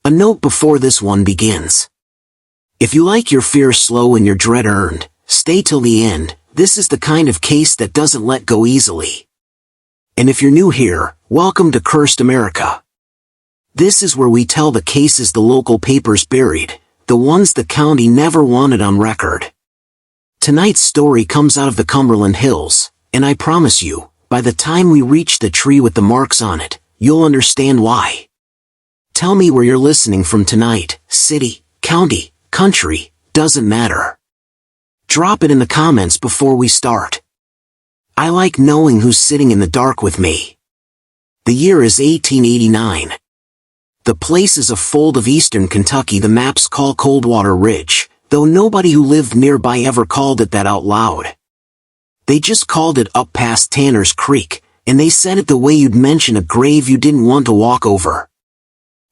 A note before this one begins. If you like your fear slow and your dread earned, stay till the end. This is the kind of case that doesn't let go easily. And if you're new here, welcome to Cursed America. This is where we tell the cases the local papers buried, the ones the county never wanted on record. Tonight's story comes out of the Cumberland Hills, and I promise you, by the time we reach the tree with the marks on it, you'll understand why. Tell me where you're listening from tonight. City, county, country, doesn't matter. Drop it in the comments before we start. I like knowing who's sitting in the dark with me. The year is 1889. The place is a fold of eastern Kentucky the maps call Coldwater Ridge, though nobody who lived nearby ever called it that out loud. They just called it up past Tanner's Creek, and they said it the way you'd mention a grave you didn't want to walk over.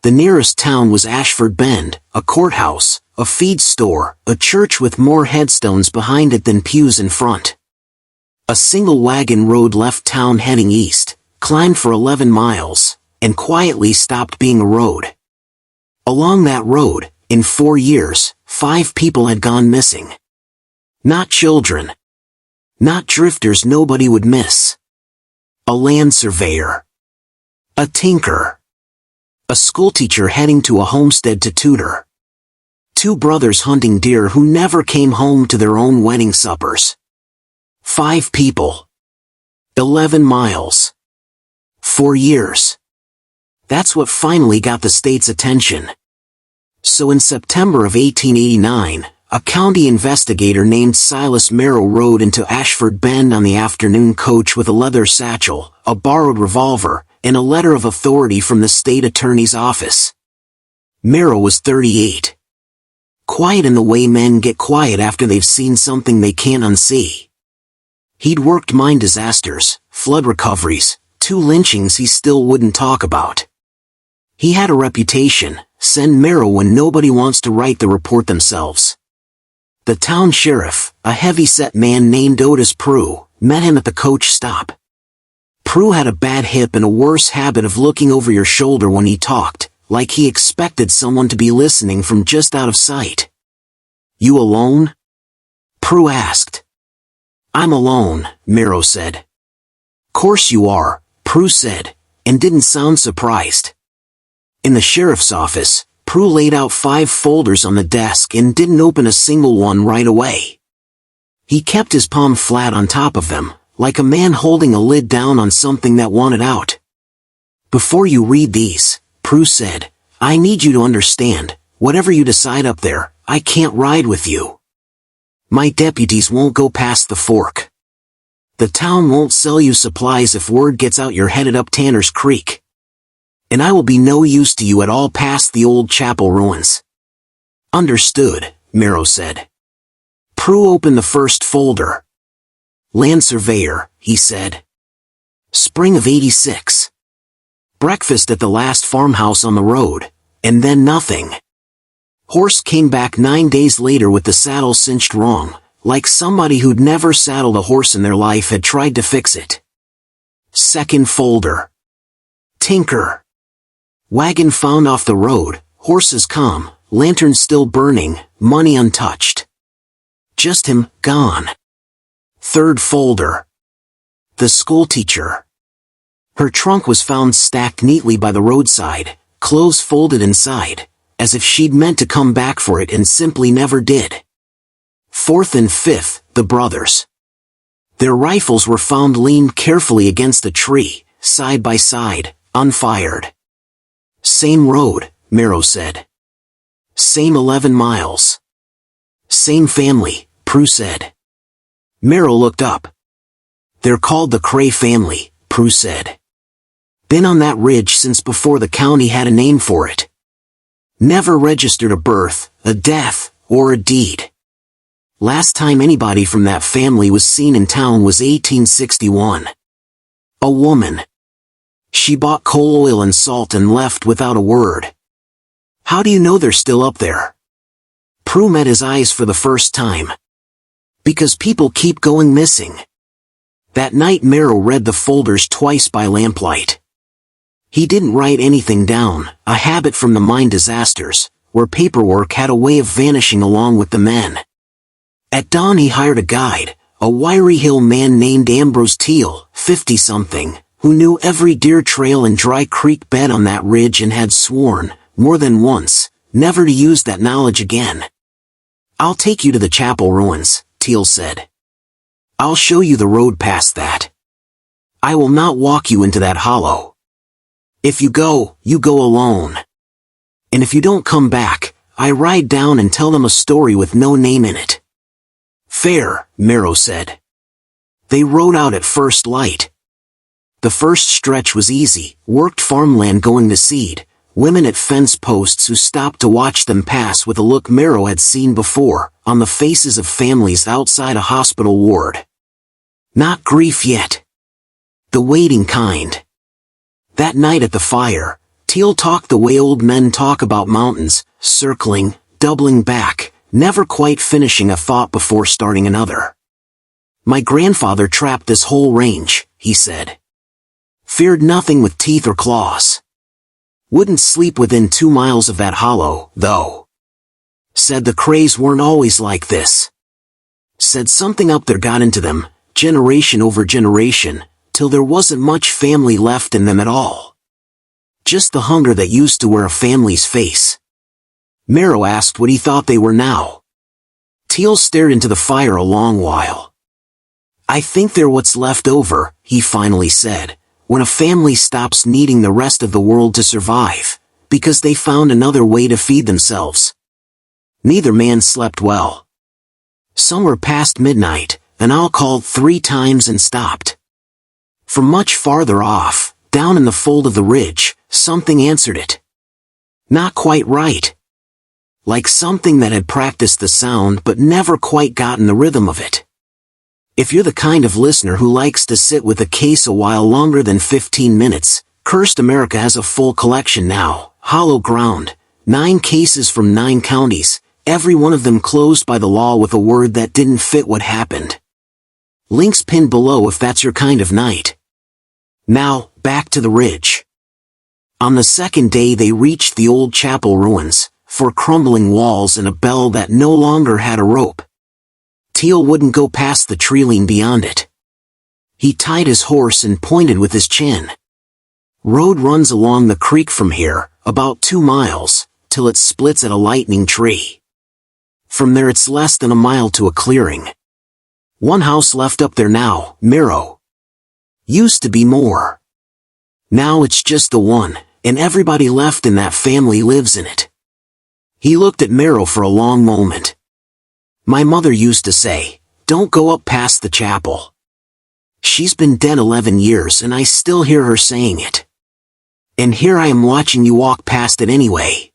The nearest town was Ashford Bend, a courthouse, a feed store, a church with more headstones behind it than pews in front. A single wagon road left town heading east, climbed for 11 miles, and quietly stopped being a road. Along that road, in 4 years, 5 people had gone missing. Not children. Not drifters nobody would miss. A land surveyor. A tinker. A schoolteacher heading to a homestead to tutor. 2 brothers hunting deer who never came home to their own wedding suppers. 5 people. 11 miles. 4 years. That's what finally got the state's attention. So in September of 1889, a county investigator named Silas Merrill rode into Ashford Bend on the afternoon coach with a leather satchel, a borrowed revolver, and a letter of authority from the state attorney's office. Merrill was 38. Quiet in the way men get quiet after they've seen something they can't unsee. He'd worked mine disasters, flood recoveries, 2 lynchings he still wouldn't talk about. He had a reputation. Send Merrill when nobody wants to write the report themselves. The town sheriff, a heavy-set man named Otis Prue, met him at the coach stop. Prue had a bad hip and a worse habit of looking over your shoulder when he talked, like he expected someone to be listening from just out of sight. You alone? Prue asked. I'm alone, Merrill said. Course you are, Prue said, and didn't sound surprised. In the sheriff's office, Prue laid out 5 folders on the desk and didn't open a single one right away. He kept his palm flat on top of them, like a man holding a lid down on something that wanted out. Before you read these, Prue said, I need you to understand, whatever you decide up there, I can't ride with you. My deputies won't go past the fork. The town won't sell you supplies if word gets out you're headed up Tanner's Creek. And I will be no use to you at all past the old chapel ruins. Understood, Merrill said. Prue opened the first folder. Land surveyor, he said. Spring of '86. Breakfast at the last farmhouse on the road, and then nothing. Horse came back 9 days later with the saddle cinched wrong, like somebody who'd never saddled a horse in their life had tried to fix it. Second folder. Tinker. Wagon found off the road, horses calm, lantern still burning, money untouched. Just him, gone. Third folder. The schoolteacher. Her trunk was found stacked neatly by the roadside, clothes folded inside, as if she'd meant to come back for it and simply never did. Fourth and fifth, the brothers. Their rifles were found leaned carefully against a tree, side by side, unfired. Same road, Merrill said. Same 11 miles. Same family, Prue said. Merrill looked up. They're called the Cray family, Prue said. Been on that ridge since before the county had a name for it. Never registered a birth, a death, or a deed. Last time anybody from that family was seen in town was 1861. A woman. She bought coal oil and salt and left without a word. How do you know they're still up there? Prue met his eyes for the first time. Because people keep going missing. That night Merrill read the folders twice by lamplight. He didn't write anything down, a habit from the mine disasters, where paperwork had a way of vanishing along with the men. At dawn he hired a guide, a wiry hill man named Ambrose Teal, 50-something, who knew every deer trail and dry creek bed on that ridge and had sworn, more than once, never to use that knowledge again. "I'll take you to the chapel ruins," Teal said. "I'll show you the road past that. I will not walk you into that hollow. If you go alone. And if you don't come back, I ride down and tell them a story with no name in it." "Fair," Merrow said. They rode out at first light. The first stretch was easy, worked farmland going to seed, women at fence posts who stopped to watch them pass with a look Merrow had seen before, on the faces of families outside a hospital ward. Not grief yet. The waiting kind. That night at the fire, Teal talked the way old men talk about mountains, circling, doubling back, never quite finishing a thought before starting another. "My grandfather trapped this whole range," he said. "Feared nothing with teeth or claws. Wouldn't sleep within 2 miles of that hollow, though. Said the Crays weren't always like this. Said something up there got into them, generation over generation, till there wasn't much family left in them at all. Just the hunger that used to wear a family's face." Merrow asked what he thought they were now. Teal stared into the fire a long while. "I think they're what's left over," he finally said, "when a family stops needing the rest of the world to survive, because they found another way to feed themselves." Neither man slept well. Somewhere past midnight, an owl called 3 times and stopped. From much farther off, down in the fold of the ridge, something answered it. Not quite right. Like something that had practiced the sound but never quite gotten the rhythm of it. If you're the kind of listener who likes to sit with a case a while longer than 15 minutes, Cursed America has a full collection now, Hollow Ground, 9 cases from 9 counties, every one of them closed by the law with a word that didn't fit what happened. Links pinned below if that's your kind of night. Now, back to the ridge. On the second day they reached the old chapel ruins, 4 crumbling walls and a bell that no longer had a rope. Teal wouldn't go past the treeline beyond it. He tied his horse and pointed with his chin. "Road runs along the creek from here, about 2 miles, till it splits at a lightning tree. From there it's less than a mile to a clearing. One house left up there now, Merrow. Used to be more. Now it's just the one, and everybody left in that family lives in it." He looked at Merrow for a long moment. "My mother used to say, 'Don't go up past the chapel.' She's been dead 11 years and I still hear her saying it. And here I am watching you walk past it anyway."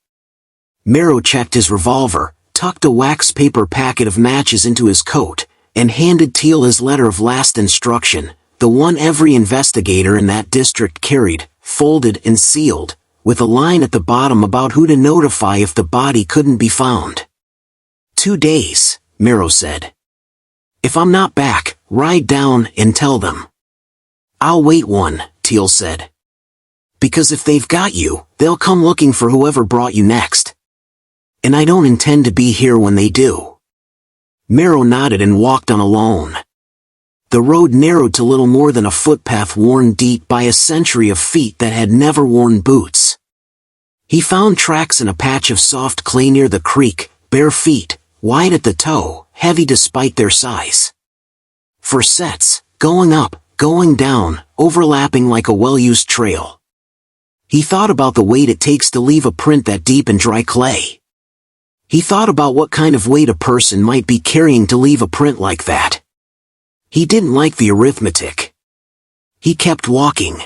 Merrow checked his revolver, tucked a wax paper packet of matches into his coat, and handed Teal his letter of last instruction, the one every investigator in that district carried, folded and sealed, with a line at the bottom about who to notify if the body couldn't be found. 2 days, Merrow said. "If I'm not back, ride down and tell them." "I'll wait one," Teal said. "Because if they've got you, they'll come looking for whoever brought you next. And I don't intend to be here when they do." Merrow nodded and walked on alone. The road narrowed to little more than a footpath worn deep by a century of feet that had never worn boots. He found tracks in a patch of soft clay near the creek, bare feet, wide at the toe, heavy despite their size. For sets, going up, going down, overlapping like a well-used trail. He thought about the weight it takes to leave a print that deep in dry clay. He thought about what kind of weight a person might be carrying to leave a print like that. He didn't like the arithmetic. He kept walking.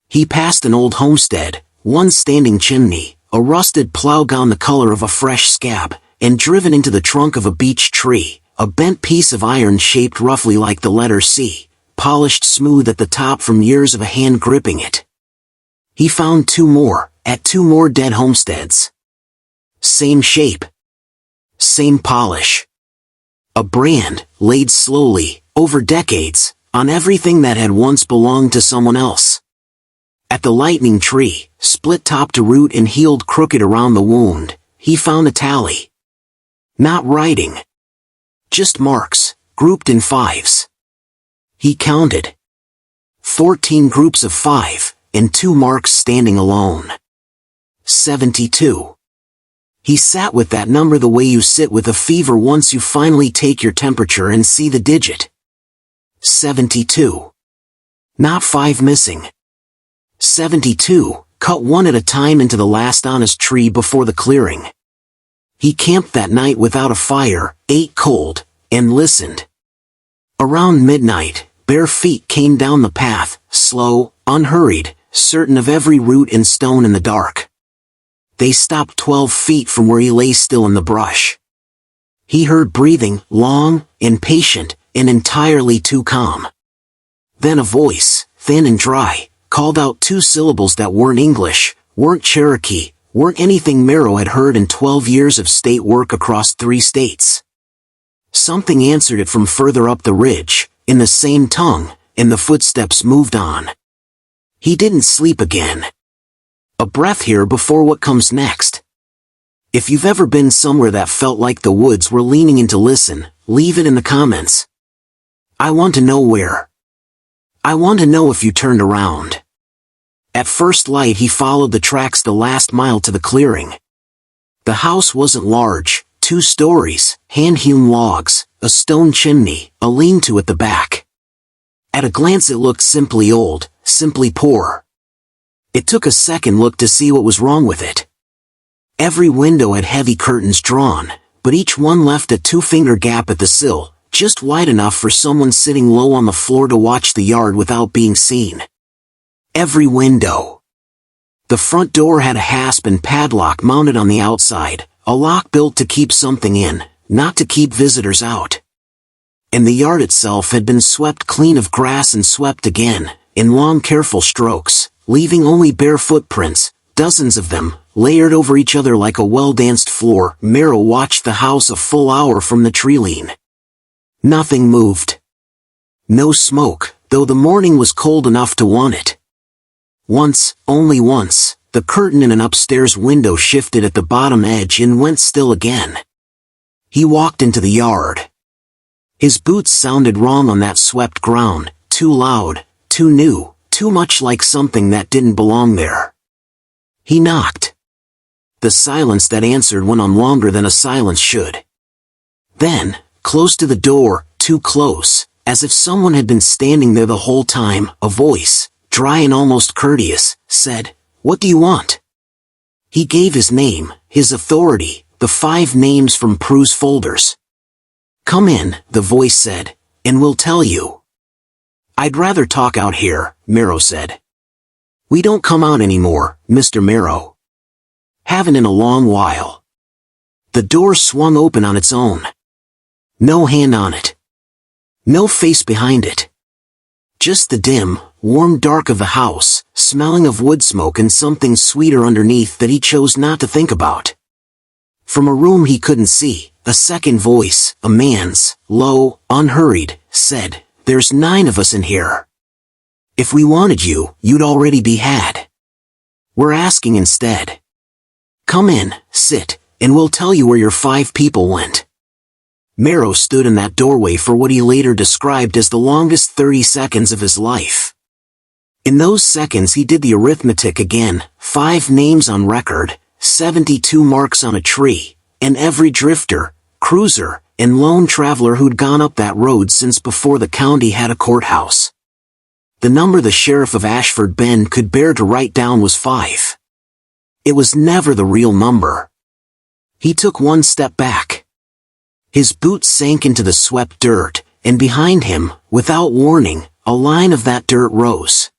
He passed an old homestead, one standing chimney, a rusted plow gone the color of a fresh scab, and driven into the trunk of a beech tree, a bent piece of iron shaped roughly like the letter C, polished smooth at the top from years of a hand gripping it. He found 2 more, at 2 more dead homesteads. Same shape. Same polish. A brand, laid slowly, over decades, on everything that had once belonged to someone else. At the lightning tree, split top to root and healed crooked around the wound, he found a tally. Not writing. Just marks, grouped in fives. He counted. 14 groups of 5, and 2 marks standing alone. 72. He sat with that number the way you sit with a fever once you finally take your temperature and see the digit. 72. Not 5 missing. 72, cut one at a time into the last honest tree before the clearing. He camped that night without a fire, ate cold, and listened. Around midnight, bare feet came down the path, slow, unhurried, certain of every root and stone in the dark. They stopped 12 feet from where he lay still in the brush. He heard breathing, long, impatient, and entirely too calm. Then a voice, thin and dry, called out 2 syllables that weren't English, weren't Cherokee, weren't anything Merrow had heard in 12 years of state work across 3 states. Something answered it from further up the ridge, in the same tongue, and the footsteps moved on. He didn't sleep again. A breath here before what comes next. If you've ever been somewhere that felt like the woods were leaning in to listen, leave it in the comments. I want to know where. I want to know if you turned around. At first light he followed the tracks the last mile to the clearing. The house wasn't large, 2 stories, hand-hewn logs, a stone chimney, a lean-to at the back. At a glance it looked simply old, simply poor. It took a second look to see what was wrong with it. Every window had heavy curtains drawn, but each one left a 2-finger gap at the sill, just wide enough for someone sitting low on the floor to watch the yard without being seen. Every window. The front door had a hasp and padlock mounted on the outside, a lock built to keep something in, not to keep visitors out. And the yard itself had been swept clean of grass and swept again, in long careful strokes, leaving only bare footprints, dozens of them, layered over each other like a well-danced floor. Merrow watched the house a full hour from the tree lean. Nothing moved. No smoke, though the morning was cold enough to want it. Once, only once, the curtain in an upstairs window shifted at the bottom edge and went still again. He walked into the yard. His boots sounded wrong on that swept ground, too loud, too new, too much like something that didn't belong there. He knocked. The silence that answered went on longer than a silence should. Then, close to the door, too close, as if someone had been standing there the whole time, a voice, dry and almost courteous, said, "What do you want?" He gave his name, his authority, the 5 names from Prue's folders. "Come in," the voice said, "and we'll tell you." "I'd rather talk out here," Merrow said. "We don't come out anymore, Mr. Merrow." "Haven't in a long while." The door swung open on its own. No hand on it. No face behind it. Just the dim, warm dark of the house, smelling of wood smoke and something sweeter underneath that he chose not to think about. From a room he couldn't see, a second voice, a man's, low, unhurried, said, "There's 9 of us in here. If we wanted you, you'd already be had. We're asking instead. Come in, sit, and we'll tell you where your 5 people went." Merrow stood in that doorway for what he later described as the longest 30 seconds of his life. In those seconds he did the arithmetic again, 5 names on record, 72 marks on a tree, and every drifter, cruiser, and lone traveler who'd gone up that road since before the county had a courthouse. The number the sheriff of Ashford Bend could bear to write down was 5. It was never the real number. He took one step back. His boots sank into the swept dirt, and behind him, without warning, a line of that dirt rose.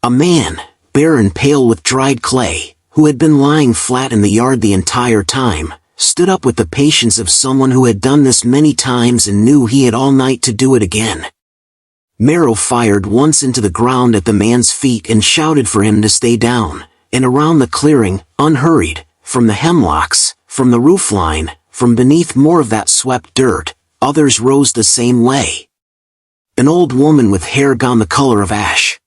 A man, bare and pale with dried clay, who had been lying flat in the yard the entire time, stood up with the patience of someone who had done this many times and knew he had all night to do it again. Merrow fired once into the ground at the man's feet and shouted for him to stay down, and around the clearing, unhurried, from the hemlocks, from the roofline, from beneath more of that swept dirt, others rose the same way. An old woman with hair gone the color of ash.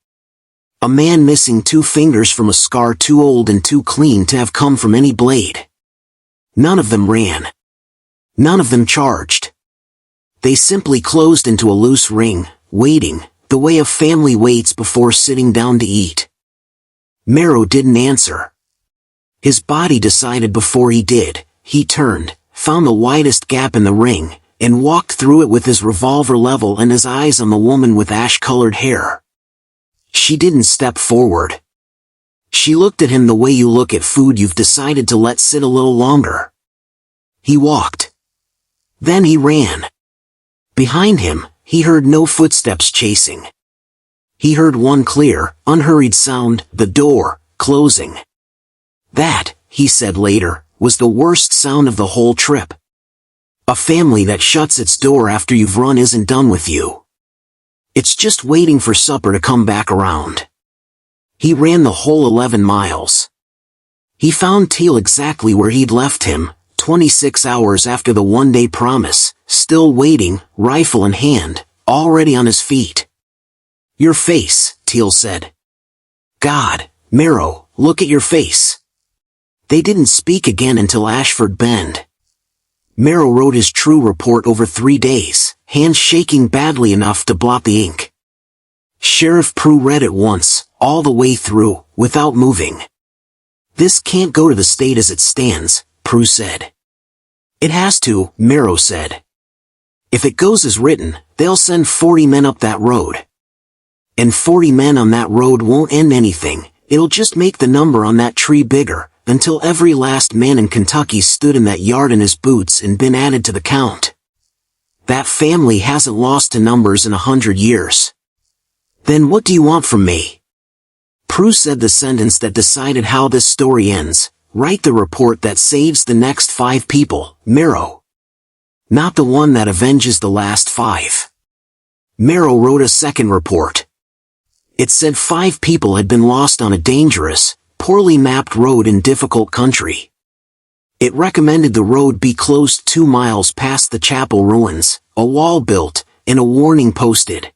A man missing 2 fingers from a scar too old and too clean to have come from any blade. None of them ran. None of them charged. They simply closed into a loose ring, waiting, the way a family waits before sitting down to eat. Merrow didn't answer. His body decided before he did. He turned, found the widest gap in the ring, and walked through it with his revolver level and his eyes on the woman with ash-colored hair. She didn't step forward. She looked at him the way you look at food you've decided to let sit a little longer. He walked. Then he ran. Behind him, he heard no footsteps chasing. He heard one clear, unhurried sound, the door, closing. That, he said later, was the worst sound of the whole trip. A family that shuts its door after you've run isn't done with you. It's just waiting for supper to come back around. He ran the whole 11 miles. He found Teal exactly where he'd left him, 26 hours after the one-day promise, still waiting, rifle in hand, already on his feet. "Your face," Teal said. "God, Merrow, look at your face." They didn't speak again until Ashford Bend. Merrow wrote his true report over 3 days, hands shaking badly enough to blot the ink. Sheriff Prue read it once, all the way through, without moving. "This can't go to the state as it stands," Prue said. "It has to," Merrow said. "If it goes as written, they'll send 40 men up that road. And 40 men on that road won't end anything, it'll just make the number on that tree bigger, until every last man in Kentucky stood in that yard in his boots and been added to the count. That family hasn't lost to numbers in 100 years. Then what do you want from me?" Prue said the sentence that decided how this story ends: "Write the report that saves the next 5 people, Merrow. Not the one that avenges the last 5. Merrow wrote a second report. It said 5 people had been lost on a dangerous, poorly mapped road in difficult country. It recommended the road be closed 2 miles past the chapel ruins, a wall built, and a warning posted.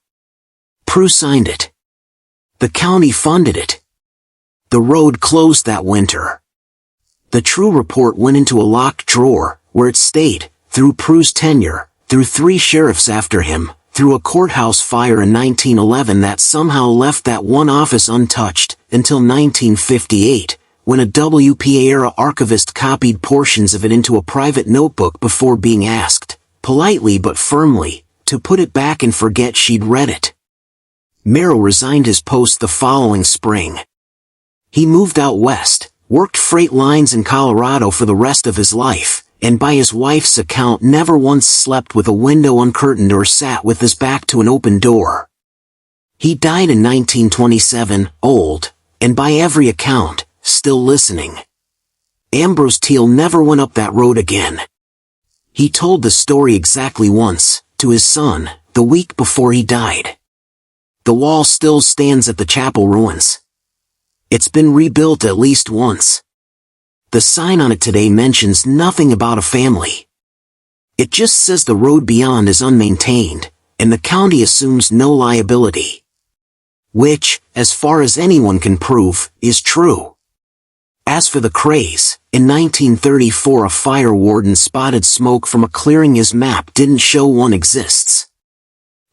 Prue signed it. The county funded it. The road closed that winter. The true report went into a locked drawer, where it stayed, through Prue's tenure, through 3 sheriffs after him, through a courthouse fire in 1911 that somehow left that one office untouched, until 1958, when a WPA-era archivist copied portions of it into a private notebook before being asked, politely but firmly, to put it back and forget she'd read it. Merrow resigned his post the following spring. He moved out west, worked freight lines in Colorado for the rest of his life, and by his wife's account never once slept with a window uncurtained or sat with his back to an open door. He died in 1927, old, and by every account, still listening. Ambrose Teal never went up that road again. He told the story exactly once, to his son, the week before he died. The wall still stands at the chapel ruins. It's been rebuilt at least once. The sign on it today mentions nothing about a family. It just says the road beyond is unmaintained, and the county assumes no liability. Which, as far as anyone can prove, is true. As for the Crays, in 1934 a fire warden spotted smoke from a clearing his map didn't show one exists.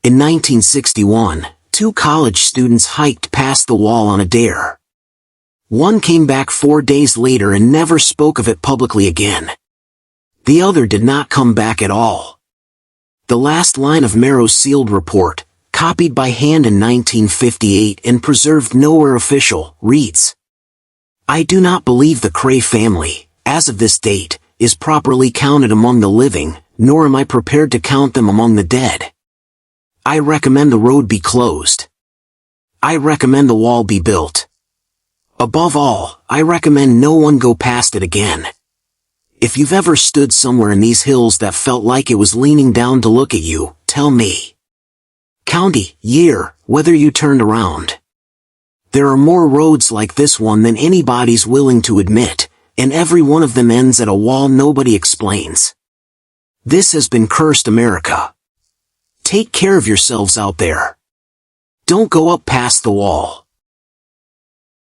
In 1961, 2 college students hiked past the wall on a dare. One came back 4 days later and never spoke of it publicly again. The other did not come back at all. The last line of Merrow's sealed report, copied by hand in 1958 and preserved nowhere official, reads, "I do not believe the Cray family, as of this date, is properly counted among the living, nor am I prepared to count them among the dead. I recommend the road be closed. I recommend the wall be built. Above all, I recommend no one go past it again. If you've ever stood somewhere in these hills that felt like it was leaning down to look at you, tell me. County, year, whether you turned around. There are more roads like this one than anybody's willing to admit, and every one of them ends at a wall nobody explains. This has been cursed America. Take care of yourselves out there. Don't go up past the wall."